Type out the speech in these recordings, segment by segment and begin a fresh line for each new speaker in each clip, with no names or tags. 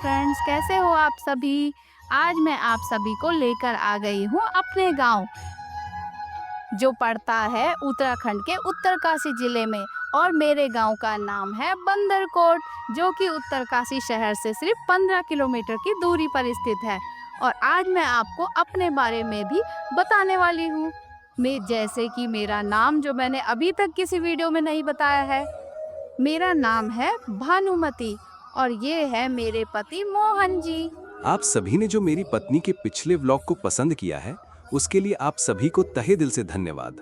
Friends, कैसे हो आप सभी। आज मैं आप सभी को लेकर आ गई हूँ अपने गांव, जो पड़ता है उत्तराखंड के उत्तरकाशी जिले में। और मेरे गांव का नाम है बंदरकोट, जो कि उत्तरकाशी शहर से सिर्फ 15 किलोमीटर की दूरी पर स्थित है। और आज मैं आपको अपने बारे में भी बताने वाली हूँ। जैसे कि मेरा नाम, जो मैंने अभी तक किसी वीडियो में नहीं बताया है, मेरा नाम है भानुमति और ये है मेरे पति मोहन जी।
आप सभी ने जो मेरी पत्नी के पिछले व्लॉग को पसंद किया है, उसके लिए आप सभी को तहे दिल से धन्यवाद।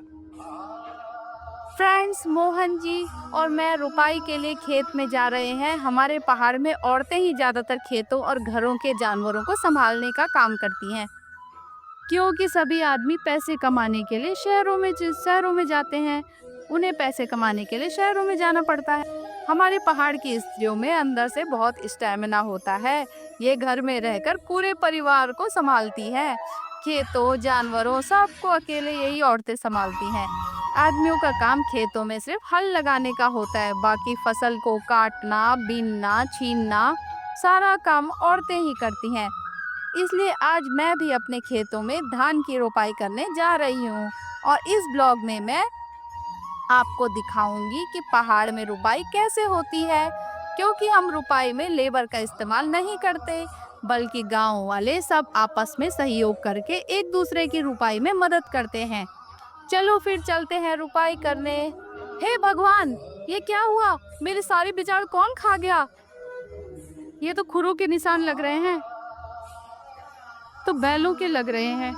फ्रेंड्स, मोहन जी और मैं रुपाई के लिए खेत में जा रहे हैं। हमारे पहाड़ में औरतें ही ज्यादातर खेतों और घरों के जानवरों को संभालने का काम करती हैं, क्योंकि सभी आदमी पैसे कमाने के लिए शहरों में जाते हैं। उन्हें पैसे कमाने के लिए शहरों में जाना पड़ता है। हमारे पहाड़ की स्त्रियों में अंदर से बहुत स्टैमिना होता है। ये घर में रहकर पूरे परिवार को संभालती है। खेतों, जानवरों, सबको अकेले यही औरतें संभालती हैं। आदमियों का काम खेतों में सिर्फ हल लगाने का होता है। बाकी फसल को काटना, बीनना, छीनना, सारा काम औरतें ही करती हैं। इसलिए आज मैं भी अपने खेतों में धान की रोपाई करने जा रही हूँ। और इस ब्लॉग में मैं आपको दिखाऊंगी कि पहाड़ में रुपाई कैसे होती है, क्योंकि हम रुपाई में लेबर का इस्तेमाल नहीं करते, बल्कि गांव वाले सब आपस में सहयोग करके एक दूसरे की रुपाई में मदद करते हैं। चलो फिर चलते हैं रुपाई करने। हे भगवान, ये क्या हुआ? मेरे सारे बिजाड़ कौन खा गया? ये तो खुरों के निशान लग रहे हैं, तो बैलों के लग रहे हैं।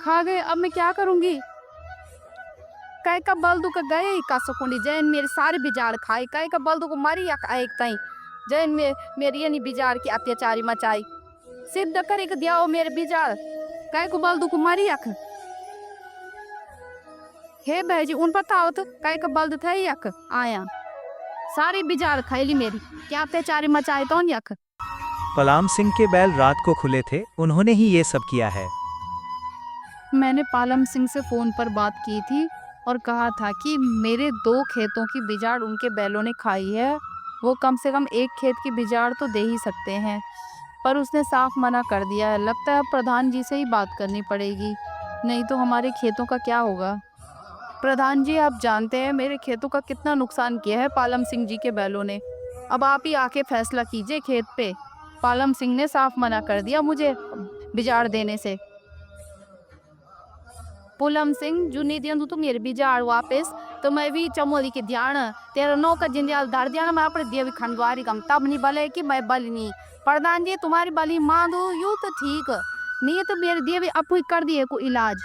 खा गए, अब मैं क्या करूंगी? काय का बल्दू का गए का सकुनी जैन मेरे सारे बिजाड़ खाए। काय का बल्दू को मारी या एक तई जैन में मेरी यानी बिजाड़ की अत्याचारी मचाई। सिद्ध करे के दिया मेरे बिजाड़, काय को बल्दू को मारी यक। हे भाई जी, उन पता हो तो काय का बल्द थे यक आया, सारी बिजाड़ खाईली मेरी, क्या अत्याचारी मचाए तो यक।
पालम सिंह के बैल रात को खुले थे, उन्होंने ही ये सब किया है।
मैंने पालम सिंह से फोन पर बात की थी और कहा था कि मेरे 2 खेतों की बिजाड़ उनके बैलों ने खाई है। वो कम से कम 1 खेत की बिजाड़ तो दे ही सकते हैं, पर उसने साफ मना कर दिया है। लगता है अब प्रधान जी से ही बात करनी पड़ेगी, नहीं तो हमारे खेतों का क्या होगा। प्रधान जी, आप जानते हैं मेरे खेतों का कितना नुकसान किया है पालम सिंह जी के बैलों ने। अब आप ही आके फैसला कीजिए खेत पे। पालम सिंह ने साफ मना कर दिया मुझे बिजाड़ देने से। पुलम सिंह, जो नहीं दिया तो मेरे बिजाड़ वापस, तो मैं भी चमोली के ध्यान तेरा नौ का जिंदल धर दिया ना। मैं अपने देवी खंडवारी कम तब नहीं बले कि मैं बल नहीं। प्रधान जी, तुम्हारी बली मां दो यूं तो ठीक, नहीं तो मेरे देवी अपू कर दिए को इलाज।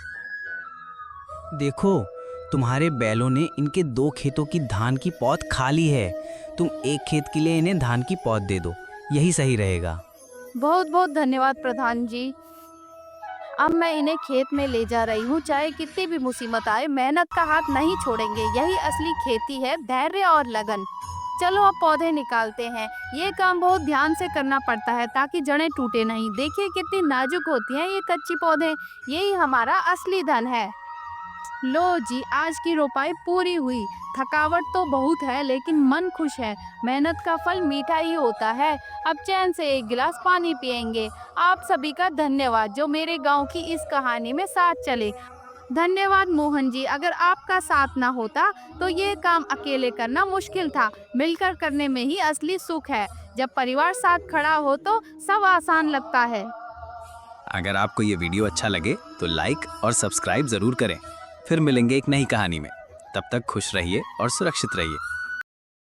देखो, तुम्हारे बैलों ने इनके 2 खेतों की धान की पौध खा ली है। तुम 1 खेत के लिए इन्हें धान की पौध दे दो, यही सही रहेगा।
बहुत बहुत धन्यवाद प्रधान जी। अब मैं इन्हें खेत में ले जा रही हूँ। चाहे कितनी भी मुसीबत आए, मेहनत का हाथ नहीं छोड़ेंगे। यही असली खेती है, धैर्य और लगन। चलो अब पौधे निकालते हैं। ये काम बहुत ध्यान से करना पड़ता है ताकि जड़ें टूटे नहीं। देखिए कितनी नाजुक होती हैं ये कच्ची पौधे। यही हमारा असली धन है। लो जी, आज की रोपाई पूरी हुई। थकावट तो बहुत है, लेकिन मन खुश है। मेहनत का फल मीठा ही होता है। अब चैन से 1 गिलास पानी पिएंगे। आप सभी का धन्यवाद जो मेरे गांव की इस कहानी में साथ चले। धन्यवाद मोहन जी, अगर आपका साथ ना होता तो ये काम अकेले करना मुश्किल था। मिलकर करने में ही असली सुख है। जब परिवार साथ खड़ा हो तो सब आसान लगता है।
अगर आपको ये वीडियो अच्छा लगे तो लाइक और सब्सक्राइब जरूर करें। फिर मिलेंगे एक नई कहानी में। तब तक खुश रहिए और सुरक्षित रहिए।